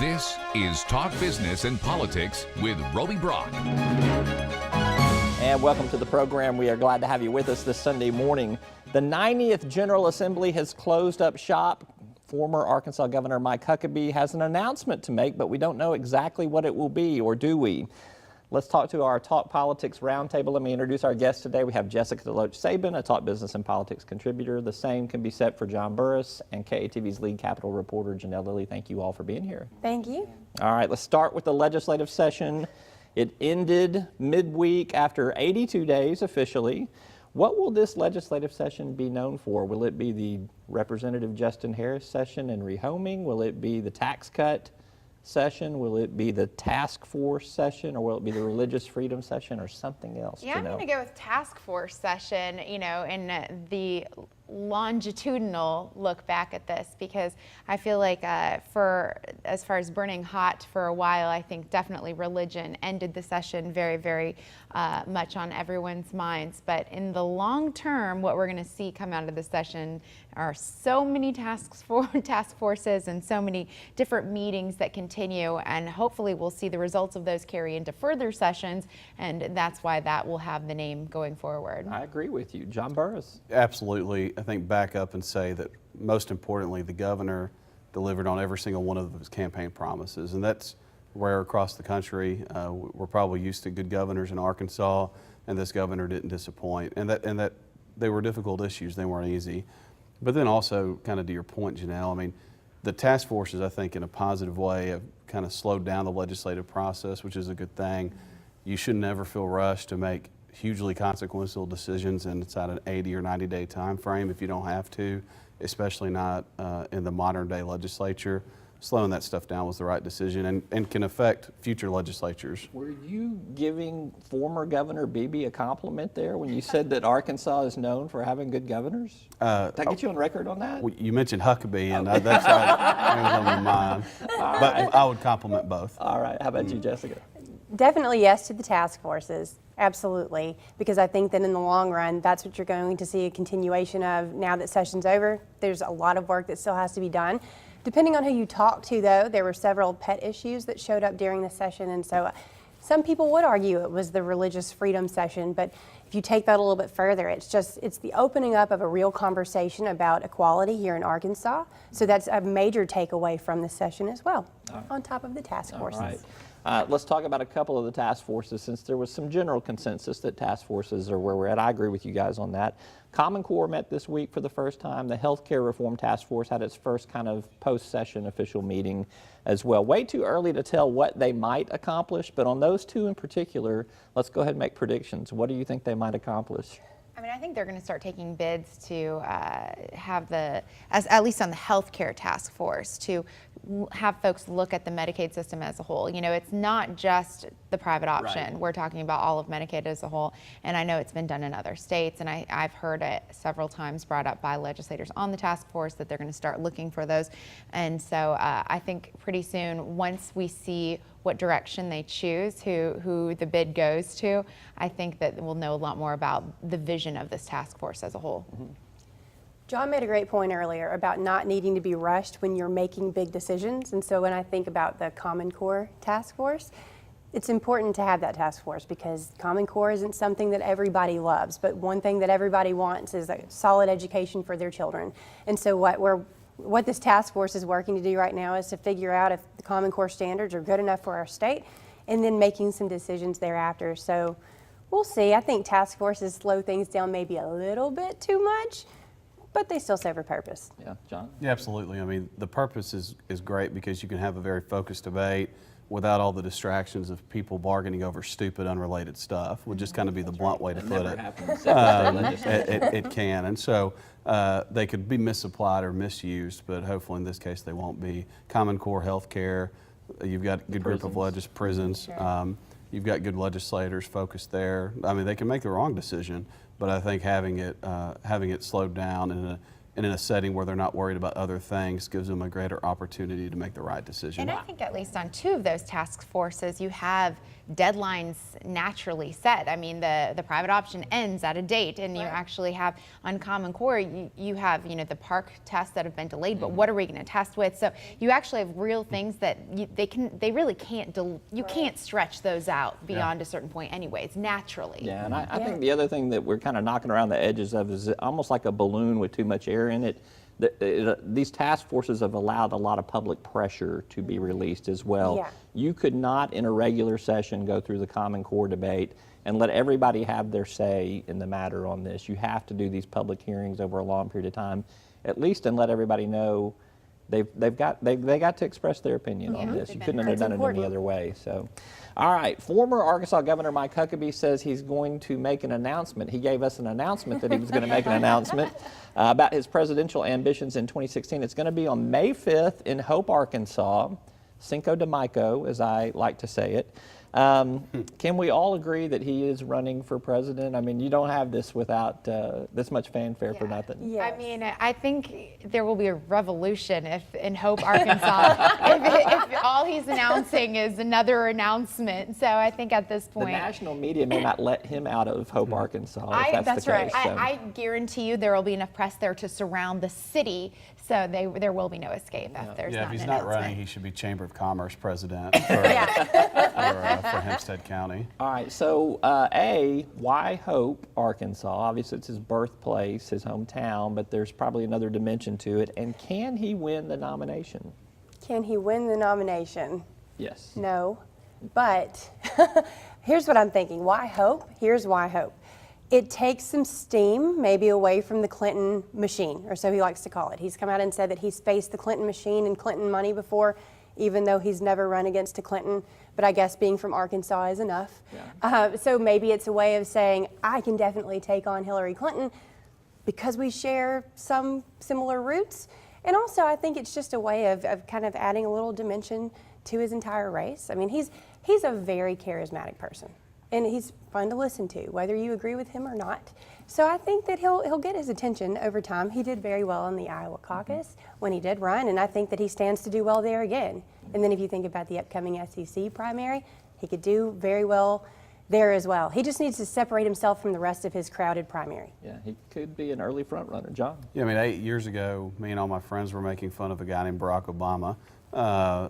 This is Talk Business and Politics with Roby Brock. And welcome to the program. We are glad to have you with us this Sunday morning. The 90th General Assembly has closed up shop. Former Arkansas Governor Mike Huckabee has an announcement to make, but we don't know exactly what it will be, or do we? Let's talk to our Talk Politics Roundtable. Let me introduce our guest today. We have Jessica DeLoach Sabin, a Talk Business and Politics contributor. The same can be said for John Burris and KATV's lead Capitol reporter, Janelle Lilley. Thank you all for being here. Thank you. All right, let's start with the legislative session. It ended midweek after 82 days officially. What will this legislative session be known for? Will it be the Representative Justin Harris session and rehoming? Will it be the tax cut session? Will it be the task force session, or will it be the religious freedom session, or something else? Yeah, I'm going to go with task force session, in the longitudinal look back at this, because I feel like for as far as burning hot for a while, I think definitely religion ended the session very, very much on everyone's minds. But in the long term, what we're going to see come out of the session are so many task forces and so many different meetings that continue, and hopefully we'll see the results of those carry into further sessions, and that's why that will have the name going forward. I agree with you. John Burris. Absolutely. I think back up and say that most importantly, the governor delivered on every single one of his campaign promises, and that's rare across the country. We're probably used to good governors in Arkansas, and this governor didn't disappoint. And that they were difficult issues; they weren't easy. But then also, kind of to your point, Janelle, I mean, the task forces, I think, in a positive way, have kind of slowed down the legislative process, which is a good thing. You should never feel rushed to make hugely consequential decisions inside an 80 or 90 day time frame if you don't have to, especially not in the modern day legislature. Slowing that stuff down was the right decision and can affect future legislatures. Were you giving former Governor Beebe a compliment there when you said that Arkansas is known for having good governors? Did I get you on record on that? Well, you mentioned Huckabee, and that's on my mind. But I would compliment both. All right. How about you, Jessica? Definitely yes to the task forces, absolutely, because I think that in the long run, that's what you're going to see a continuation of now that session's over. There's a lot of work that still has to be done. Depending on who you talk to, though, there were several pet issues that showed up during the session, and so some people would argue it was the religious freedom session, but if you take that a little bit further, it's the opening up of a real conversation about equality here in Arkansas. So that's a major takeaway from this session as well, on top of the task forces. All right. Let's talk about a couple of the task forces, since there was some general consensus that task forces are where we're at. I agree with you guys on that. Common Core met this week for the first time. The Healthcare Reform Task Force had its first kind of post-session official meeting as well. Way too early to tell what they might accomplish, but on those two in particular, let's go ahead and make predictions. What do you think they might accomplish? I mean, I think they're going to start taking bids to have at least on the healthcare task force, to have folks look at the Medicaid system as a whole. It's not just the private option. Right. We're talking about all of Medicaid as a whole, and I know it's been done in other states, and I've heard it several times brought up by legislators on the task force that they're going to start looking for those. And so I think pretty soon, once we see what direction they choose, who the bid goes to, I think that we'll know a lot more about the vision of this task force as a whole. Mm-hmm. John made a great point earlier about not needing to be rushed when you're making big decisions. And so when I think about the Common Core task force, it's important to have that task force because Common Core isn't something that everybody loves, but one thing that everybody wants is a solid education for their children. And so what this task force is working to do right now is to figure out if the Common Core standards are good enough for our state, and then making some decisions thereafter. So we'll see. I think task forces slow things down maybe a little bit too much, but they still serve a purpose. Yeah, John? Yeah, absolutely. I mean, the purpose is great because you can have a very focused debate without all the distractions of people bargaining over stupid, unrelated stuff, would just kind of be the blunt way to put it. It can. And so they could be misapplied or misused, but hopefully in this case they won't be. Common Core healthcare, you've got a good group of prisons. You've got good legislators focused there. I mean, they can make the wrong decision, but I think having it slowed down and in a setting where they're not worried about other things, gives them a greater opportunity to make the right decision. And I think at least on 2 of those task forces, you have deadlines naturally set. I mean, the private option ends at a date, and you actually have on Common Core, you have, you know, the park tests that have been delayed, but what are we going to test with? So you actually have real things that they really can't, you can't stretch those out beyond a certain point anyways, naturally. Yeah, and I think the other thing that we're kind of knocking around the edges of is almost like a balloon with too much air in it. These task forces have allowed a lot of public pressure to be released as well. Yeah. You could not, in a regular session, go through the Common Core debate and let everybody have their say in the matter on this. You have to do these public hearings over a long period of time, at least, and let everybody know they got to express their opinion on this. You couldn't have done it any other way. So, all right. Former Arkansas Governor Mike Huckabee says he's going to make an announcement. He gave us an announcement that he was going to make an announcement about his presidential ambitions in 2016. It's going to be on May 5th in Hope, Arkansas, Cinco de Mayo, as I like to say it. Can we all agree that he is running for president? I mean, you don't have this without this much fanfare for nothing. Yes. I mean, I think there will be a revolution if in Hope, Arkansas, if all he's announcing is another announcement. So I think at this The point, national media may not let him out of Hope, Arkansas, if that's the right. case. So. I guarantee you there will be enough press there to surround the city, so there will be no escape if there's Yeah, not if he's an not announcement. running, he should be Chamber of Commerce president for Hempstead County. All right, so why Hope, Arkansas? Obviously, it's his birthplace, his hometown, but there's probably another dimension to it. And can he win the nomination? Can he win the nomination? Yes. No, but here's what I'm thinking. Why Hope? Here's why Hope. It takes some steam maybe away from the Clinton machine, or so he likes to call it. He's come out and said that he's faced the Clinton machine and Clinton money before, even though he's never run against a Clinton. But I guess being from Arkansas is enough. Yeah. So maybe it's a way of saying, I can definitely take on Hillary Clinton because we share some similar roots. And also, I think it's just a way of kind of adding a little dimension to his entire race. I mean, he's a very charismatic person, and he's fun to listen to, whether you agree with him or not. So I think that he'll get his attention over time. He did very well in the Iowa caucus when he did run, and I think that he stands to do well there again. And then if you think about the upcoming SEC primary, he could do very well there as well. He just needs to separate himself from the rest of his crowded primary. Yeah, he could be an early front runner. John? Yeah, I mean, 8 years ago, me and all my friends were making fun of a guy named Barack Obama.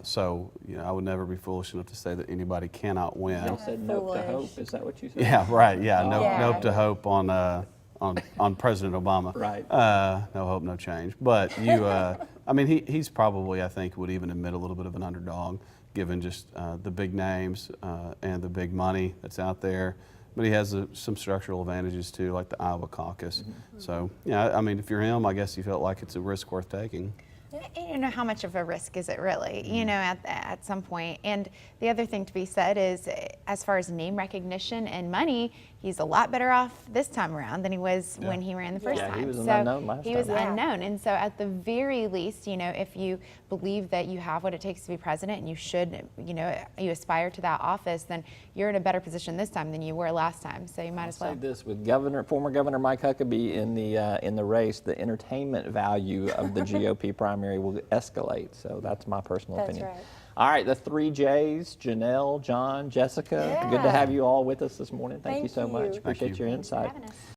So, you know, I would never be foolish enough to say that anybody cannot win. You said nope to Foolish. hope. Is that what you said? Yeah, right. Yeah, Yeah. nope to hope on President Obama. Right. No hope, no change. But you, I mean, he's probably, I think, would even admit a little bit of an underdog, given just the big names and the big money that's out there. But he has some structural advantages too, like the Iowa caucus. So, yeah, I mean, if you're him, I guess you felt like it's a risk worth taking. You know, how much of a risk is it really, you know, at some point? And the other thing to be said is, as far as name recognition and money, he's a lot better off this time around than he was when he ran the first time. He was an so unknown last he was time. Yeah. unknown. And so at the very least, you know, if you believe that you have what it takes to be president and you should, you know, you aspire to that office, then you're in a better position this time than you were last time. So you might as well. I'll say this, with former Governor Mike Huckabee in the race, the entertainment value of the GOP primary will escalate. So that's my personal That's opinion. right. All right, the 3 J's, Janelle, John, Jessica, good to Yeah. have you all with us this morning. Thank you Thank so much. you. Appreciate Thank your you. insight. Having us.